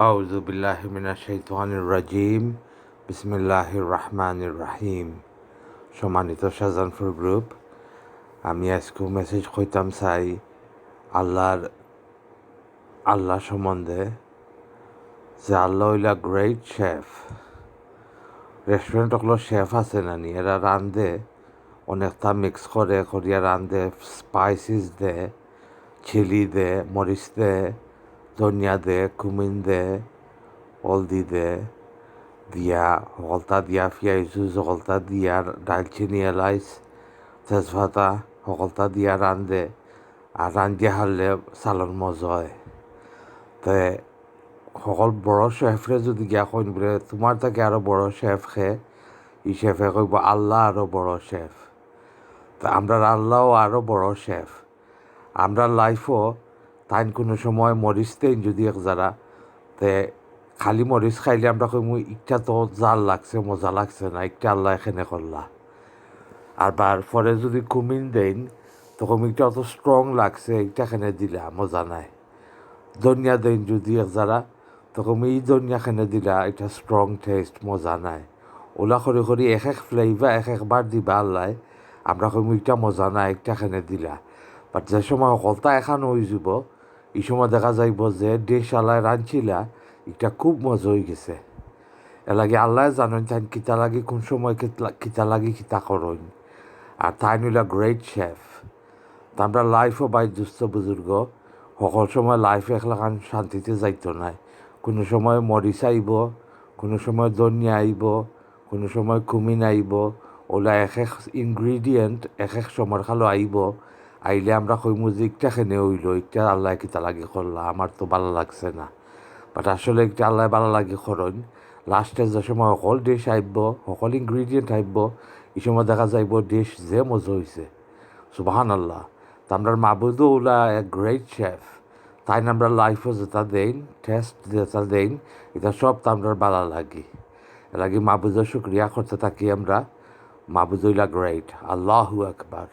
আউযু বিল্লাহি মিনাশ শাইতানির রাজিম। বিসমিল্লাহির রহমানির রহিম। সম্মানিত শাহজাহানপুর গ্রুপ, আমি আজকেও মেসেজ কইতাম চাই আল্লাহ সম্বন্ধে, যে আল্লাহ হইলা গ্রেট শেফ। রেস্টুরেন্ট হলো শেফ আছে নানি, এরা রান্ধে অনেকটা মিক্স করিয়া রান্ধে, স্পাইসিস দে, চিলি দে, মরিচ দে, ধনিয়া দে, কুমিন দে, হলদি দে, দিয়া সকলতা দিয়া পিঁয়াজু সকলতা দিয়া দালচিনি এলাইচ তেজপাতা সকলতা দিয়া রান্ধে, আর রান্ধিয়া হারলে চালন মজা হয়। তে সকল বড় শেফরে যদি গিয়া কইন বলে তোমার থেকে আরও বড় শেফ খে, ই শেফে কইব আল্লাহ আরও বড় শেফ। তা আমরা আল্লাহও আরও বড় শেফ। আমরা লাইফও তাইন কোনো সময় মরিচ দেন যদি এক যারা, তে খালি মরিচ খাইলে আমরা কইমু ইটা তো জাল লাগছে, মজা লাগছে না, একটা আল্লাহ এখানে করলা। আর পরে যদি কুমিন দেন তো কুমিনটা অত স্ট্রং লাগছে, এইটা এখানে দিলা মজা নাই। ধনিয়া দেন যদি এক যারা, তো কমি এই ধনিয়াখানে দিলা, এটা স্ট্রং টেস্ট মজা নাই। ওলা করে এক ফ্লেভার একবার দিবা আল্লাহ, আমরা কইমু এটা মজা নাই, একটা এখানে দিলা। বাট যে সময় সকলটা এখানে হয়ে যাব, এই সময় দেখা যাইব যে দেশ আল্লাহ রাঁধছিলা এটা খুব মজা হয়ে গেছে। এলাগে আল্লাহ জানেন তাই কিতা লাগি কোন সময় কিতা লাগি কিতা করইন। আর তাই নিলা গ্রেট শেফ। তা আমরা লাইফও বাই দুস্থ বুজুর্গ সকল সময় লাইফে একলাখান শান্তিতে যাইতো নাই। কোনো সময় মরিচ আইব, কোনো সময় ধনিয়া আইব, কোনো সময় কুমিন আইব। ওলা এক ইনগ্রিডিয়েন্ট এক সময় খালো আইব। আইলে আমরা কইমু যে ইটা খেনে হইল, ইটা আল্লাহ কিতা লাগি করলা, আমার তো ভালো লাগছে না। বাট আসলে একটা আল্লাহ ভালো লাগে করইন। লাস্টে যে সময় সকল ডিশ আইব, সকল ইনগ্রিডিয়েন্ট আইব, এই সময় দেখা যাইব ডিশ যে মজা হয়েছে। সুবহানাল্লাহ। তা আমরা মাবুদও ওলা এক গ্রেট শেফ। তাই আমরা লাইফও যেটা দেন, টেস্ট যেটা দেন, এটা সব তো আমরা ভালো লাগে। এর লাগে মাবুদের শুক্রিয়া করতে থাকি আমরা। মাবুদ হইলা গ্রেট। আল্লাহু আকবার।